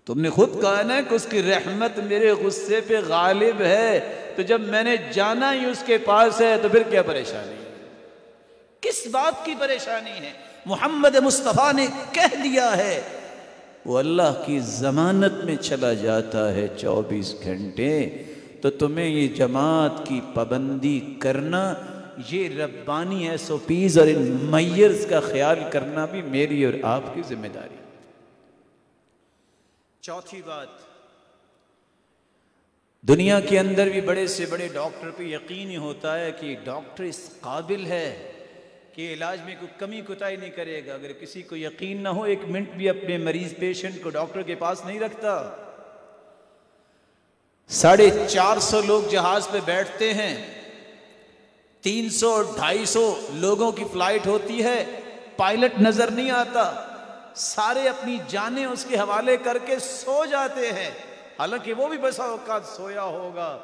تم نے خود کہا نا کہ اس کی رحمت میرے غصے پہ غالب ہے، تو جب میں نے جانا ہی اس کے پاس ہے تو پھر کیا پریشانی ہے؟ کس بات کی پریشانی ہے؟ محمد مصطفیٰ نے کہہ دیا ہے، وہ اللہ کی ضمانت میں چلا جاتا ہے 24 گھنٹے، تو تمہیں یہ جماعت کی پابندی کرنا، یہ ربانی SOPs اور ان میئرز کا خیال کرنا بھی میری اور آپ کی ذمہ داری۔ چوتھی بات، دنیا کے اندر بھی بڑے سے بڑے ڈاکٹر پہ یقین ہی ہوتا ہے کہ ڈاکٹر اس قابل ہے کہ علاج میں کوئی کمی کوتاہی نہیں کرے گا۔ اگر کسی کو یقین نہ ہو، 1 منٹ بھی اپنے مریض پیشنٹ کو ڈاکٹر کے پاس نہیں رکھتا۔ 450 لوگ جہاز پہ بیٹھتے ہیں، 300-250 لوگوں کی فلائٹ ہوتی ہے، پائلٹ نظر نہیں آتا، سارے اپنی جانیں اس کے حوالے کر کے سو جاتے ہیں، حالانکہ وہ بھی بسا اوقات سویا ہوگا،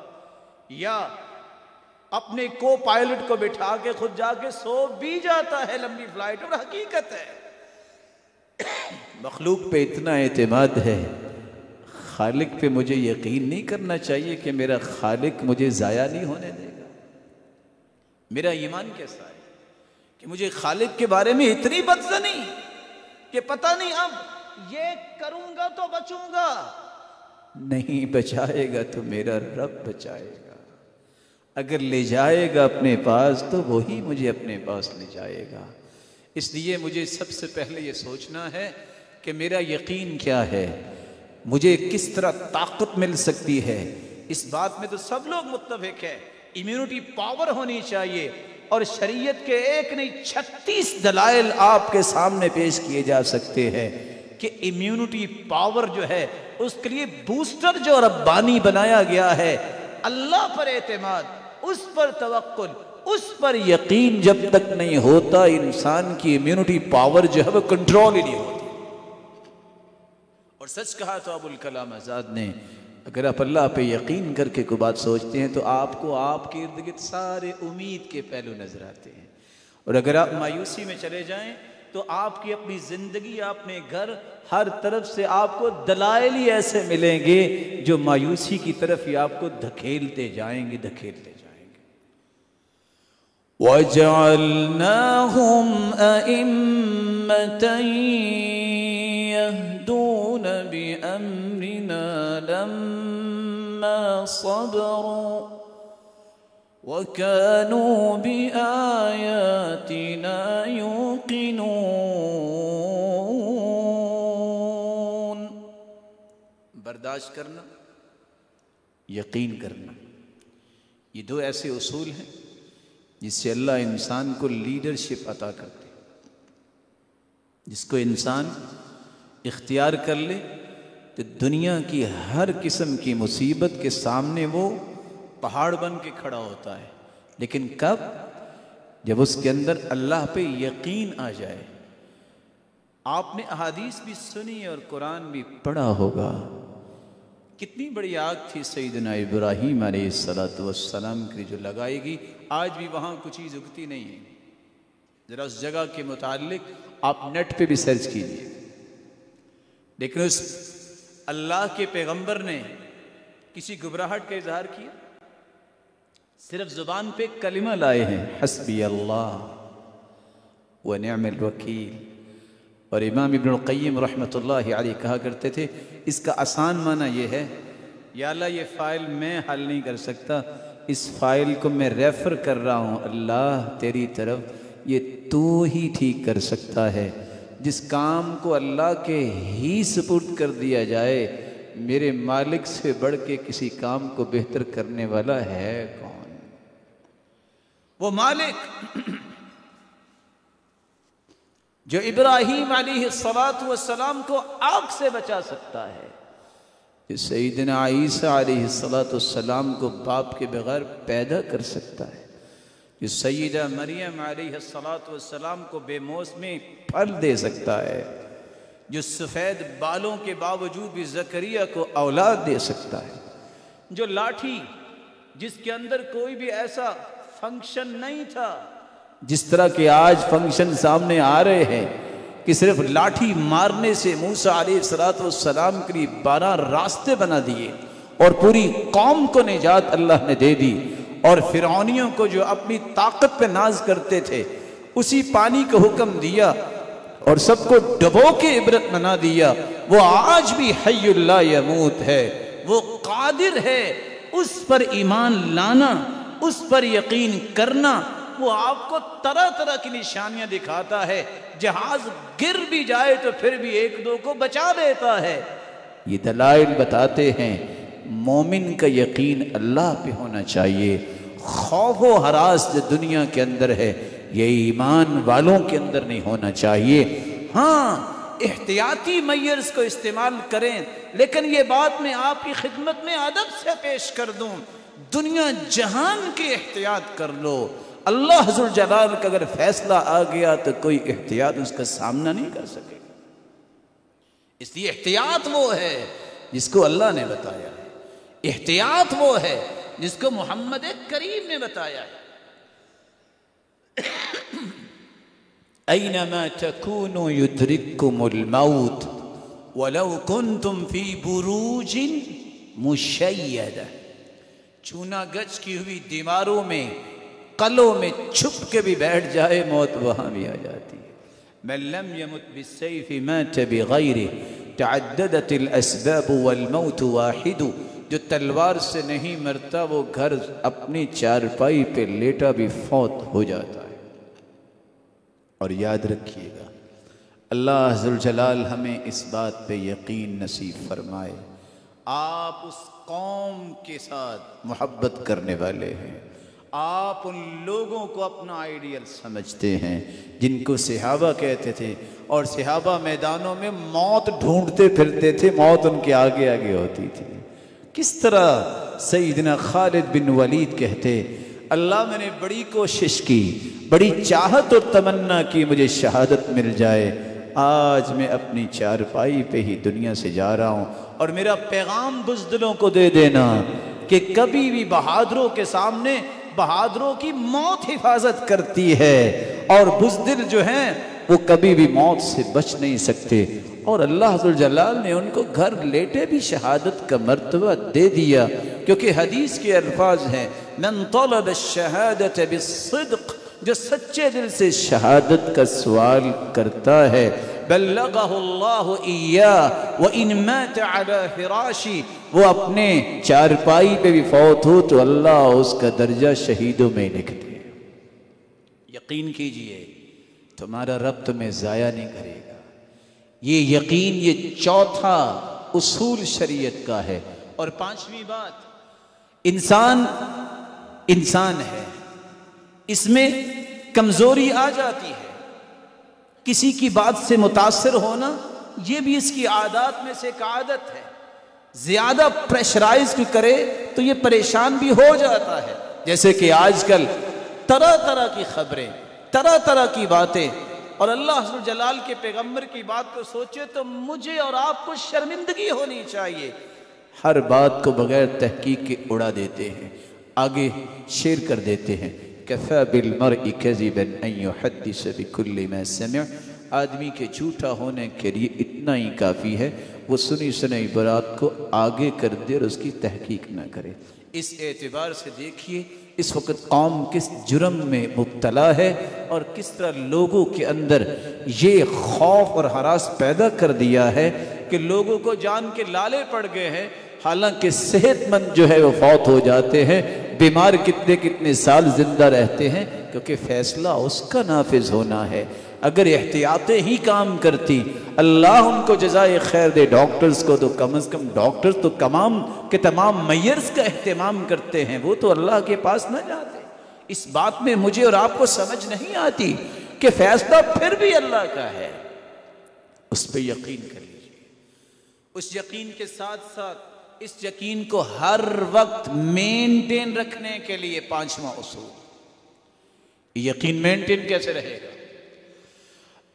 یا اپنے کو پائلٹ کو بٹھا کے خود جا کے سو بھی جاتا ہے لمبی فلائٹ۔ اور حقیقت ہے مخلوق پہ اتنا اعتماد ہے، خالق پہ مجھے یقین نہیں کرنا چاہیے کہ میرا خالق مجھے ضائع نہیں ہونے دے گا؟ میرا ایمان کیسا ہے کہ مجھے خالق کے بارے میں اتنی بدظنی کہ پتہ نہیں اب یہ کروں گا تو بچوں گا؟ نہیں، بچائے گا تو میرا رب بچائے گا، اگر لے جائے گا اپنے پاس تو وہی مجھے اپنے پاس لے جائے گا۔ اس لیے مجھے سب سے پہلے یہ سوچنا ہے کہ میرا یقین کیا ہے، مجھے کس طرح طاقت مل سکتی ہے۔ اس بات میں تو سب لوگ متفق ہیں، امیونٹی پاور ہونی چاہیے، اور شریعت کے 1 نہیں 36 دلائل آپ کے سامنے پیش کیے جا سکتے ہیں کہ امیونٹی پاور جو ہے اس کے لیے بوسٹر جو ربانی بنایا گیا ہے، اللہ پر اعتماد، اس پر توکل، اس پر یقین جب تک نہیں ہوتا، انسان کی امیونٹی پاور جو ہے وہ کنٹرول ہی نہیں ہوتی۔ اور سچ کہا تو ابوالکلام آزاد نے، اگر آپ اللہ پہ یقین کر کے کوئی بات سوچتے ہیں تو آپ کو آپ کے ارد گرد سارے امید کے پہلو نظر آتے ہیں، اور اگر آپ مایوسی میں چلے جائیں تو آپ کی اپنی زندگی، اپنے گھر، ہر طرف سے آپ کو دلائل ہی ایسے ملیں گے جو مایوسی کی طرف ہی آپ کو دھکیلتے جائیں گے۔ وَجَعَلْنَاهُمْ أَئِمَّةً يَهْدُونَ بِأَمْرِنَا لَمَّا صَبَرُوا وَكَانُوا بِآيَاتِنَا يُوقِنُونَ۔ برداشت کرنا، یقین کرنا، یہ 2 ایسے اصول ہیں جس سے اللہ انسان کو لیڈرشپ عطا کرتے، جس کو انسان اختیار کر لے تو دنیا کی ہر قسم کی مصیبت کے سامنے وہ پہاڑ بن کے کھڑا ہوتا ہے، لیکن کب؟ جب اس کے اندر اللہ پہ یقین آ جائے۔ آپ نے احادیث بھی سنی اور قرآن بھی پڑھا ہوگا، کتنی بڑی آگ تھی سیدنا ابراہیم علیہ السلام کی جو لگائی گئی، آج بھی وہاں کچھ چیز اگتی نہیں ہے۔ ذرا اس جگہ کے متعلق آپ نیٹ پہ بھی سرچ کیجئے، لیکن اس اللہ کے پیغمبر نے کسی گھبراہٹ کا اظہار کیا؟ صرف زبان پہ کلمہ لائے ہیں، حسبی اللہ ونعم الوکیل۔ اور امام ابن القیم رحمۃ اللہ علیہ کہا کرتے تھے، اس کا آسان معنی یہ ہے، یا اللہ یہ فائل میں حل نہیں کر سکتا، اس فائل کو میں ریفر کر رہا ہوں اللہ تیری طرف، یہ تو ہی ٹھیک کر سکتا ہے۔ جس کام کو اللہ کے ہی سپرد کر دیا جائے، میرے مالک سے بڑھ کے کسی کام کو بہتر کرنے والا ہے کون؟ وہ مالک جو ابراہیم علیہ السلام کو آگ سے بچا سکتا ہے، جو سیدنا عیسیٰ علیہ السلام کو باپ کے بغیر پیدا کر سکتا ہے، جو سیدہ مریم علیہ السلام کو بے موسمی پھل دے سکتا ہے، جو سفید بالوں کے باوجود بھی زکریا کو اولاد دے سکتا ہے، جو لاٹھی جس کے اندر کوئی بھی ایسا فنکشن نہیں تھا، جس طرح کے آج فنکشن سامنے آ رہے ہیں کہ صرف لاٹھی مارنے سے موسیٰ علیہ السلام کے لیے 12 راستے بنا دیے اور پوری قوم کو نجات اللہ نے دے دی، اور فرعونیوں کو جو اپنی طاقت پہ ناز کرتے تھے اسی پانی کو حکم دیا اور سب کو ڈبو کے عبرت بنا دیا۔ وہ آج بھی حی لا یموت ہے، وہ قادر ہے، اس پر ایمان لانا، اس پر یقین کرنا۔ وہ آپ کو طرح طرح کی نشانیاں دکھاتا ہے، جہاز گر بھی جائے تو پھر بھی ایک دو کو بچا دیتا ہے۔ یہ دلائل بتاتے ہیں مومن کا یقین اللہ پہ ہونا چاہیے۔ خوف و ہراس جو دنیا کے اندر ہے یہ ایمان والوں کے اندر نہیں ہونا چاہیے۔ ہاں احتیاطی میئرز کو استعمال کریں، لیکن یہ بات میں آپ کی خدمت میں ادب سے پیش کر دوں، دنیا جہان کی احتیاط کر لو، اللہ ذوالجلال کا اگر فیصلہ آ گیا تو کوئی احتیاط اس کا سامنا نہیں کر سکے۔ اس لیے احتیاط وہ ہے جس کو اللہ نے بتایا ہے، احتیاط وہ ہے جس کو محمد کریم نے بتایا ہے۔ اینما تکونوا یدرککم الموت ولو کنتم فی بروج مشیدہ۔ چونا گچ کی ہوئی دیواروں میں، قلعوں میں چھپ کے بھی بیٹھ جائے موت وہاں بھی آ جاتی ہے۔ من لم يمت بالسيف مات بغیرہ تعددت الاسباب والموت واحد۔ جو تلوار سے نہیں مرتا وہ گھر اپنی چارپائی پہ لیٹا بھی فوت ہو جاتا ہے۔ اور یاد رکھیے گا اللہ ذوالجلال ہمیں اس بات پہ یقین نصیب فرمائے، آپ اس قوم کے ساتھ محبت کرنے والے ہیں، آپ ان لوگوں کو اپنا آئیڈیل سمجھتے ہیں جن کو صحابہ کہتے تھے، اور صحابہ میدانوں میں موت ڈھونڈتے پھرتے تھے، موت ان کے آگے آگے ہوتی تھی۔ کس طرح سیدنا خالد بن ولید کہتے اللہ میں نے بڑی کوشش کی، بڑی چاہت اور تمنا کی مجھے شہادت مل جائے، آج میں اپنی چارپائی پہ ہی دنیا سے جا رہا ہوں، اور میرا پیغام بزدلوں کو دے دینا کہ کبھی بھی بہادروں کے سامنے بہادروں کی موت حفاظت کرتی ہے، اور بزدل جو ہیں وہ کبھی بھی موت سے بچ نہیں سکتے۔ اور اللہ ذوالجلال نے ان کو گھر لیٹے بھی شہادت کا مرتبہ دے دیا، کیونکہ حدیث کے الفاظ ہیں من طلب الشہادت بالصدق، جو سچے دل سے شہادت کا سوال کرتا ہے بلغہ اللہ ایاہ وان مات علی فراشی، وہ اپنے چارپائی پہ بھی فوت ہو تو اللہ اس کا درجہ شہیدوں میں لکھ دے۔ یقین کیجئے تمہارا رب تمہیں ضائع نہیں کرے گا۔ یہ یقین، یہ چوتھا اصول شریعت کا ہے۔ اور پانچویں بات، انسان ہے، اس میں کمزوری آ جاتی ہے، کسی کی بات سے متاثر ہونا یہ بھی اس کی عادات میں سے ایک عادت ہے۔ زیادہ پریشرائز کرے تو یہ پریشان بھی ہو جاتا ہے، جیسے کہ آج کل طرح طرح کی خبریں، طرح طرح کی باتیں، اور اللہ ذوالجلال کے پیغمبر کی بات کو سوچے تو مجھے اور آپ کو شرمندگی ہونی چاہیے۔ ہر بات کو بغیر تحقیق کے اڑا دیتے ہیں، آگے شیئر کر دیتے ہیں۔ کفی بالمرء کذبا ان یحدث بکل ما سمع، آدمی کے جھوٹا ہونے کے لیے اتنا ہی کافی ہے وہ سنی سنائی بات کو آگے کر دے اور اس کی تحقیق نہ کرے۔ اس اعتبار سے دیکھیے اس وقت قوم کس جرم میں مبتلا ہے، اور کس طرح لوگوں کے اندر یہ خوف اور ہراس پیدا کر دیا ہے کہ لوگوں کو جان کے لالے پڑ گئے ہیں، حالانکہ صحت مند جو ہے وہ فوت ہو جاتے ہیں، بیمار کتنے کتنے سال زندہ رہتے ہیں، کیونکہ فیصلہ اس کا نافذ ہونا ہے۔ اگر احتیاطیں ہی کام کرتی، اللہ ان کو جزائے خیر دے، ڈاکٹرز کو تو کم از کم ڈاکٹرز تو تمام میئرز کا اہتمام کرتے ہیں، وہ تو اللہ کے پاس نہ جاتے۔ اس بات میں مجھے اور آپ کو سمجھ نہیں آتی کہ فیصلہ پھر بھی اللہ کا ہے، اس پہ یقین کر لیجیے۔ اس یقین کے ساتھ ساتھ اس یقین کو ہر وقت مینٹین رکھنے کے لیے پانچواں اصول، یقین مینٹین کیسے رہے گا؟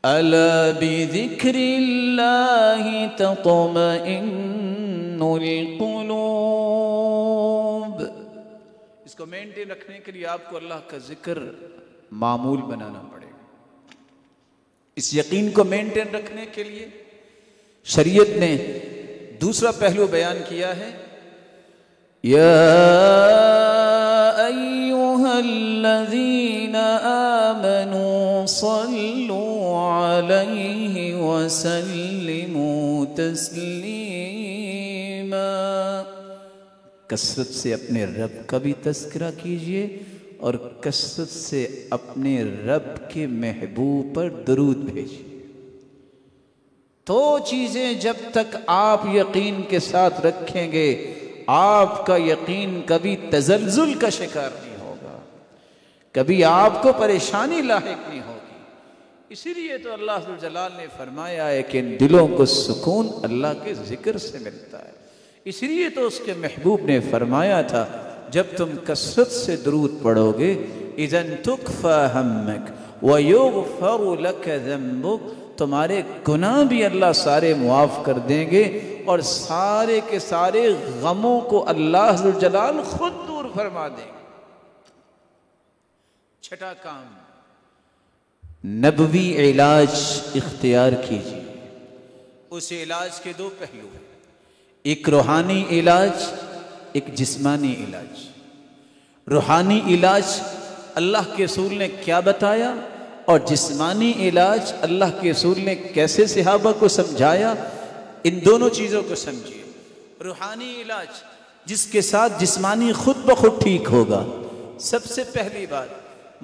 الا بذکر اللہ تطمئن القلوب۔ اس کو مینٹین رکھنے کے لیے آپ کو اللہ کا ذکر معمول بنانا پڑے گا۔ اس یقین کو مینٹین رکھنے کے لیے شریعت نے دوسرا پہلو بیان کیا ہے، یا ایھا الذین آمنوا صلوا علیہ وسلموا تسلیما، کثرت سے اپنے رب کا بھی تذکرہ کیجئے اور کثرت سے اپنے رب کے محبوب پر درود بھیجئے۔ تو چیزیں جب تک آپ یقین کے ساتھ رکھیں گے، آپ کا یقین کبھی تزلزل کا شکار نہیں ہوگا، کبھی آپ کو پریشانی لاحق نہیں ہوگی۔ اسی لیے تو اللہ ذو الجلال نے فرمایا ہے کہ ان دلوں کو سکون اللہ کے ذکر سے ملتا ہے۔ اس لیے تو اس کے محبوب نے فرمایا تھا، جب تم کثرت سے درود پڑھو گے، اذن تکفی ہمک ویغفر لک ذنبک، تمہارے گناہ بھی اللہ سارے معاف کر دیں گے اور سارے کے سارے غموں کو اللہ ذو الجلال خود دور فرما دیں گے۔ چھٹا کام، نبوی علاج اختیار کیجیے۔ اس علاج کے دو پہلو ہیں، ایک روحانی علاج، ایک جسمانی علاج۔ روحانی علاج اللہ کے رسول نے کیا بتایا اور جسمانی علاج اللہ کے رسول نے کیسے صحابہ کو سمجھایا، ان دونوں چیزوں کو سمجھیے۔ روحانی علاج جس کے ساتھ جسمانی خود بخود ٹھیک ہوگا، سب سے پہلی بات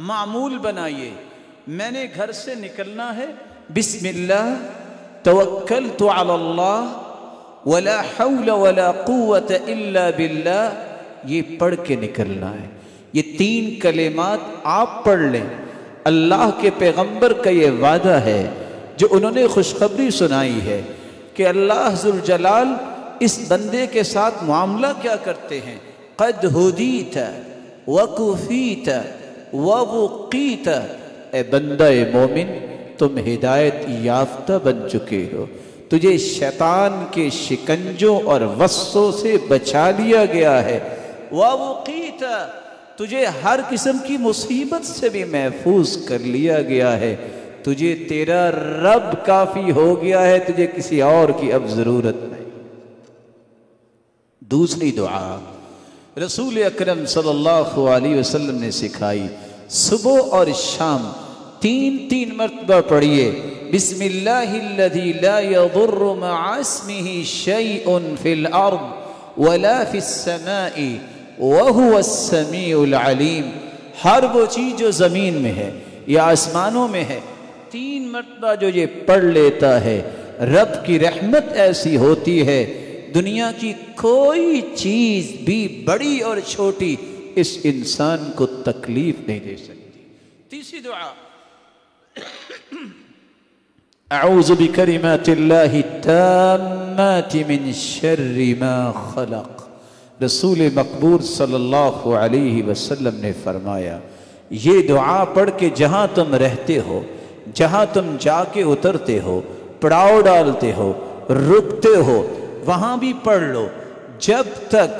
معمول بنائیے، میں نے گھر سے نکلنا ہے، بسم اللہ توکلت علی اللہ ولا حول ولا قوت الا باللہ، یہ پڑھ کے نکلنا ہے۔ یہ تین کلمات آپ پڑھ لیں، اللہ کے پیغمبر کا یہ وعدہ ہے جو انہوں نے خوشخبری سنائی ہے کہ اللہ ذو الجلال اس بندے کے ساتھ معاملہ کیا کرتے ہیں، قد ہدیت وکفیت ووقیت، اے بندہ مومن تم ہدایت یافتہ بن چکے ہو، تجھے شیطان کے شکنجوں اور وسوسوں سے بچا لیا گیا ہے، ووقیت، تجھے ہر قسم کی مصیبت سے بھی محفوظ کر لیا گیا ہے، تجھے تیرا رب کافی ہو گیا ہے، تجھے کسی اور کی اب ضرورت نہیں۔ دوسری دعا رسول اکرم صلی اللہ علیہ وسلم نے سکھائی، صبح اور شام تین مرتبہ پڑھیے، بسم اللہ الذی لا یضر مع اسمہ شیء فی الارض ولا فی السماء وَهُوَ السَّمِيعُ الْعَلِيمُ، ہر وہ چیز جو زمین میں ہے یا آسمانوں میں ہے، تین مرتبہ جو یہ پڑھ لیتا ہے، رب کی رحمت ایسی ہوتی ہے، دنیا کی کوئی چیز بھی بڑی اور چھوٹی اس انسان کو تکلیف نہیں دے سکتی۔ تیسری دعا، اعوذ بکلمات اللہ التامات من شر ما خلق، رسول مقبول صلی اللہ علیہ وسلم نے فرمایا، یہ دعا پڑھ کے جہاں تم رہتے ہو، جہاں تم جا کے اترتے ہو، پڑاؤ ڈالتے ہو، رکتے ہو، وہاں بھی پڑھ لو، جب تک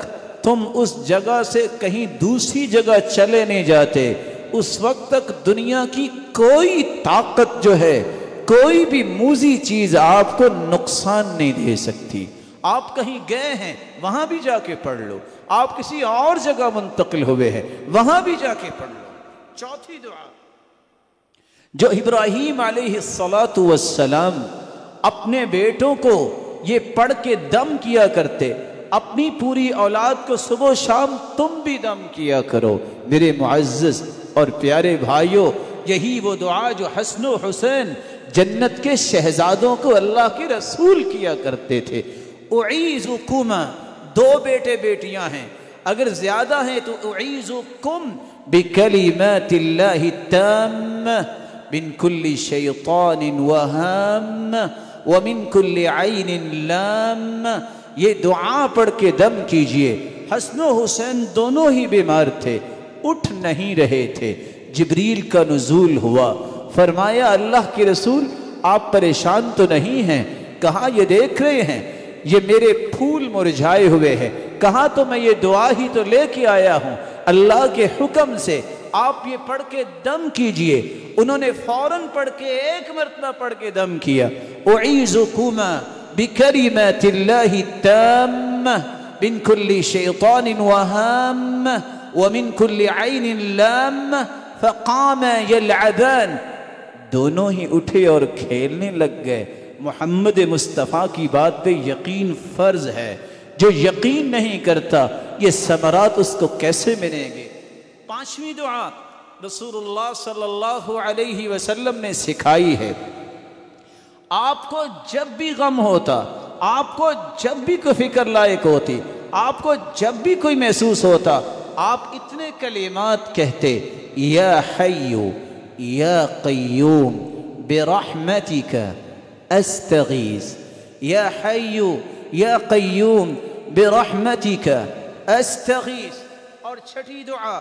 تم اس جگہ سے کہیں دوسری جگہ چلے نہیں جاتے، اس وقت تک دنیا کی کوئی طاقت جو ہے، کوئی بھی موذی چیز آپ کو نقصان نہیں دے سکتی۔ آپ کہیں گئے ہیں وہاں بھی جا کے پڑھ لو، آپ کسی اور جگہ منتقل ہوئے ہیں وہاں بھی جا کے پڑھ لو۔ چوتھی دعا جو ابراہیم علیہ السلام اپنے بیٹوں کو یہ پڑھ کے دم کیا کرتے، اپنی پوری اولاد کو صبح و شام تم بھی دم کیا کرو۔ میرے معزز اور پیارے بھائیوں، یہی وہ دعا جو حسن و حسین جنت کے شہزادوں کو اللہ کے رسول کیا کرتے تھے۔ اعیذکما، دو بیٹے بیٹیاں ہیں، اگر زیادہ ہیں تو اعیذکم بکلمات اللہ التامہ من کل شیطان وہام ومن کل عین لام، یہ دعا پڑھ کے دم کیجئے۔ حسن و حسین دونوں ہی بیمار تھے، اٹھ نہیں رہے تھے، جبریل کا نزول ہوا، فرمایا اللہ کے رسول آپ پریشان تو نہیں ہیں؟ کہا یہ دیکھ رہے ہیں یہ میرے پھول مرجھائے ہوئے ہیں، کہا تو میں یہ دعا ہی تو لے کے آیا ہوں، اللہ کے حکم سے آپ یہ پڑھ کے دم کیجئے۔ انہوں نے فوراً پڑھ کے ایک مرتبہ پڑھ کے دم کیا، اعیذکما بکلمات اللہ التامہ من کل شیطان وہامہ ومن کل عین لامہ فقام یلعبان۔ دونوں ہی اٹھے اور کھیلنے لگ گئے۔ محمد مصطفیٰ کی بات پہ یقین فرض ہے، جو یقین نہیں کرتا یہ ثمرات اس کو کیسے ملیں گے؟ پانچویں دعا رسول اللہ صلی اللہ علیہ وسلم نے سکھائی ہے۔ آپ کو جب بھی غم ہوتا، آپ کو جب بھی کوئی فکر لائق ہوتی، آپ کو جب بھی کوئی محسوس ہوتا، آپ اتنے کلمات کہتے، یا حی یا قیوم برحمتک استغیث، یا حی یا قیوم برحمتک استغیث۔ اور چھٹی دعا،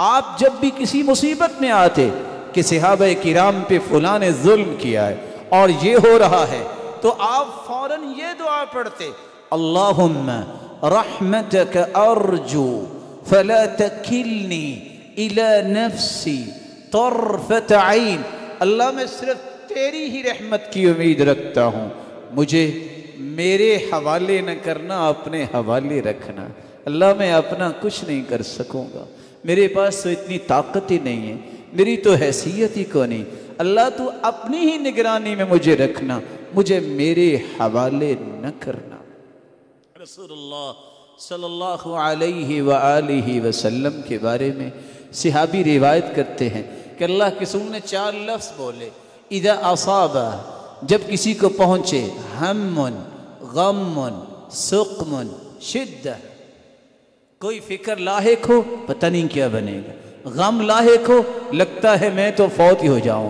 آپ جب بھی کسی مصیبت میں آتے کہ صحابہ کرام پہ فلاں نے ظلم کیا ہے اور یہ ہو رہا ہے، تو آپ فوراً یہ دعا پڑھتے، اللہم رحمتک ارجو فلا تکلنی الی نفسی طرفت عین۔ اللہ میں صرف تیری ہی رحمت کی امید رکھتا ہوں، مجھے میرے حوالے نہ کرنا، اپنے حوالے رکھنا۔ اللہ میں اپنا کچھ نہیں کر سکوں گا، میرے پاس تو اتنی طاقت ہی نہیں ہے، میری تو حیثیت ہی کو نہیں۔ اللہ تو اپنی ہی نگرانی میں مجھے رکھنا، مجھے میرے حوالے نہ کرنا۔ رسول اللہ صلی اللہ علیہ وآلہ وسلم کے بارے میں صحابی روایت کرتے ہیں کہ اللہ کے رسول نے 4 لفظ بولے، اذا اصاب، جب کسی کو پہنچے، ہم غم سقم شدہ، کوئی فکر لاحق ہو پتہ نہیں کیا بنے گا، غم لاحق ہو لگتا ہے میں تو فوت ہی ہو جاؤں،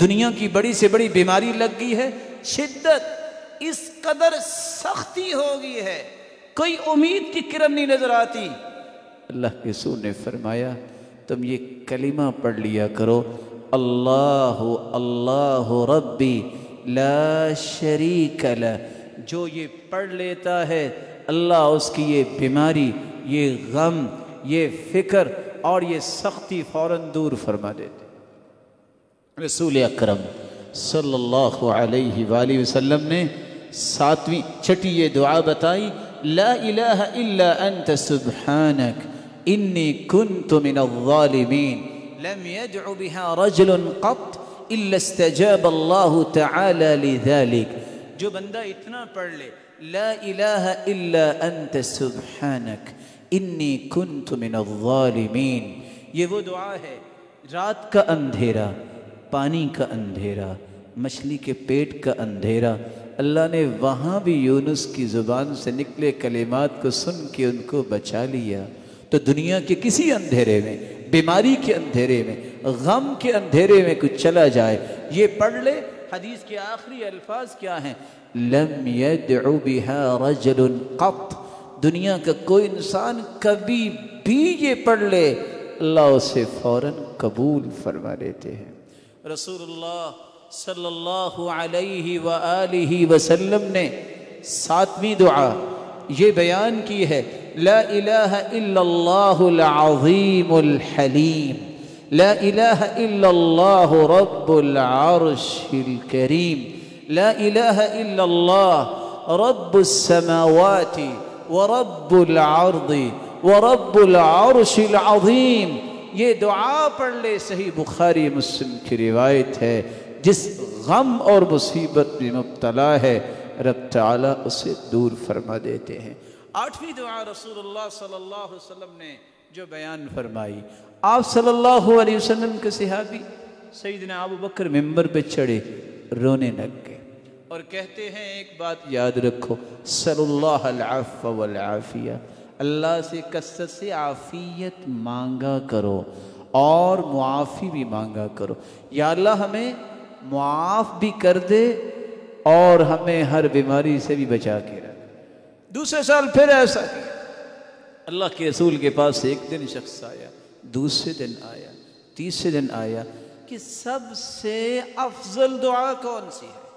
دنیا کی بڑی سے بڑی بیماری لگ گئی ہے، شدت، اس قدر سختی ہو گئی ہے، کوئی امید کی کرن نہیں نظر آتی۔ اللہ کے رسول نے فرمایا تم یہ کلمہ پڑھ لیا کرو، اللہ اللہ ربی لا شریک لہ۔ جو یہ پڑھ لیتا ہے اللہ اس کی یہ بیماری، یہ غم، یہ فکر اور یہ سختی فوراً دور فرما دیتے۔ رسول اکرم صلی اللہ علیہ وآلہ وسلم نے چھٹی یہ دعا بتائی، لا الہ الا انت سبحانک انی کنت من الظالمین لم يدع بها رجل قط الا استجاب اللہ تعالی لذلك۔ جو بندہ اتنا پڑھ لے، لا الہ الا انت سبحانک انی کنت من الظالمین، یہ وہ دعا ہے۔ رات کا اندھیرا، پانی کا اندھیرا، مچھلی کے پیٹ کا اندھیرا، اللہ نے وہاں بھی یونس کی زبان سے نکلے کلمات کو سن کے ان کو بچا لیا۔ تو دنیا کے کسی اندھیرے میں، بیماری کے اندھیرے میں، غم کے اندھیرے میں کچھ چلا جائے، یہ پڑھ لے۔ حدیث کے آخری الفاظ کیا ہیں؟ لم يدع بها رجل قط، دنیا کا کوئی انسان کبھی بھی یہ پڑھ لے اللہ اسے فوراً قبول فرما لیتے ہیں۔ رسول اللہ صلی اللہ علیہ وآلہ وسلم نے 7ویں دعا یہ بیان کی ہے، لا الہ الا اللہ العظیم الحلیم، لا الہ الا اللہ رب العرش الکریم، لا الہ الا اللہ رب السماوات ورب العرض ورب العرش العظیم۔ یہ دعا پڑھ لے، صحیح بخاری مسلم کی روایت ہے، جس غم اور مصیبت میں مبتلا ہے رب تعالیٰ اسے دور فرما دیتے ہیں۔ 8ویں دعا رسول اللہ صلی اللہ علیہ وسلم نے جو بیان فرمائی، آپ صلی اللہ علیہ وسلم کے صحابی سیدنا ابو بکر ممبر پہ چڑھے، رونے لگ گئے اور کہتے ہیں ایک بات یاد رکھو، صلی اللہ العفو والعافیہ، اللہ سے کثرت سے عافیت مانگا کرو اور معافی بھی مانگا کرو۔ یا اللہ ہمیں معاف بھی کر دے اور ہمیں ہر بیماری سے بھی بچا کے رکھ۔ دوسرے سال پھر ایسا کیا، اللہ کے رسول کے پاس ایک دن شخص آیا، دوسرے دن آیا، تیسرے دن آیا کہ سب سے افضل دعا کون سی ہے؟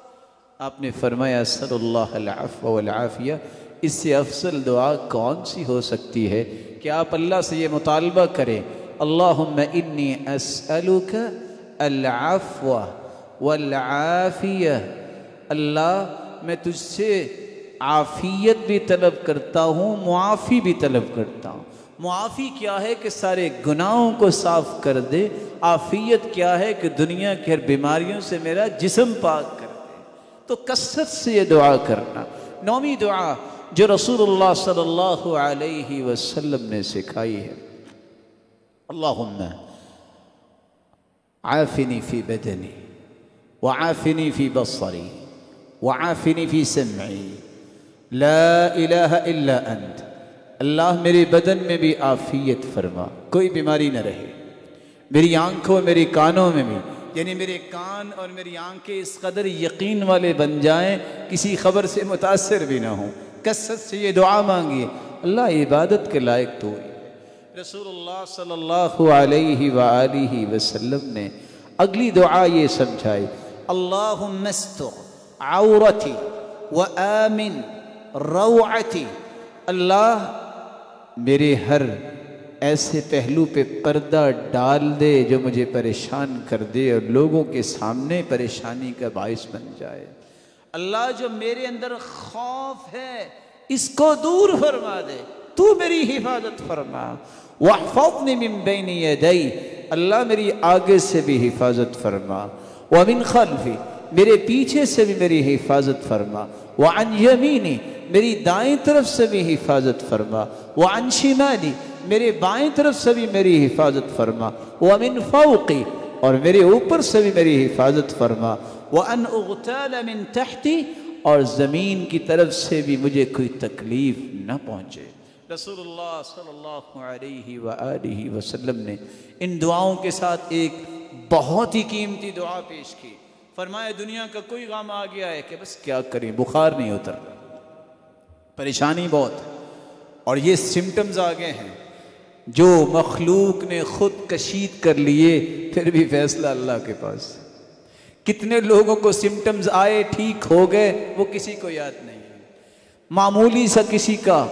آپ نے فرمایا صلی اللہ العفو والعافیہ، اس سے افضل دعا کون سی ہو سکتی ہے کہ آپ اللہ سے یہ مطالبہ کریں، اللہم انی اسألک العفو والعافیہ، اللہ میں تجھ سے عافیت بھی طلب کرتا ہوں، معافی بھی طلب کرتا ہوں۔ معافی کیا ہے کہ سارے گناہوں کو صاف کر دے، عافیت کیا ہے کہ دنیا کی ہر بیماریوں سے میرا جسم پاک کر دے۔ تو کثرت سے یہ دعا کرنا۔ نویں دعا جو رسول اللہ صلی اللہ علیہ وسلم نے سکھائی ہے، اللہم عافنی فی بدنی وعافنی فی بصری وعافنی فی سمعی لا الہ الا انت، اللہ میرے بدن میں بھی عافیت فرما، کوئی بیماری نہ رہے، میری آنکھوں میری کانوں میں بھی، یعنی میرے کان اور میری آنکھیں اس قدر یقین والے بن جائیں کسی خبر سے متاثر بھی نہ ہوں۔ کثرت سے یہ دعا مانگیے، اللہ عبادت کے لائق تو ہی۔ رسول اللہ صلی اللہ علیہ وآلہ وسلم نے اگلی دعا یہ سمجھائی، اللہم استر عورتی وآمن روعتی، اللہ میرے ہر ایسے پہلو پہ پردہ ڈال دے جو مجھے پریشان کر دے اور لوگوں کے سامنے پریشانی کا باعث بن جائے۔ اللہ جو میرے اندر خوف ہے اس کو دور فرما دے، تو میری حفاظت فرما۔ واحفظنی من بین یدی، اللہ میری آگے سے بھی حفاظت فرما، ومن خلفی، میرے پیچھے سے بھی میری حفاظت فرما، وعن یمینی، میری دائیں طرف سے بھی حفاظت فرما، وعن شمالی، میرے بائیں طرف سے بھی میری حفاظت فرما، ومن فوقی، اور میرے اوپر سے بھی میری حفاظت فرما، وَأَنْ أُغْتَالَ مِن تَحْتِ، اور زمین کی طرف سے بھی مجھے کوئی تکلیف نہ پہنچے۔ رسول اللہ صلی اللہ علیہ وآلہ وسلم نے ان دعاؤں کے ساتھ ایک بہت ہی قیمتی دعا پیش کی، فرمایا دنیا کا کوئی غم آ گیا ہے کہ بس کیا کریں، بخار نہیں اتر رہا، پریشانی بہت ہے، اور یہ سمٹمز آگے ہیں جو مخلوق نے خود کشید کر لیے، پھر بھی فیصلہ اللہ کے پاس۔ کتنے لوگوں کو سمٹمز آئے ٹھیک ہو گئے، وہ کسی کو یاد نہیں، معمولی سا کسی کا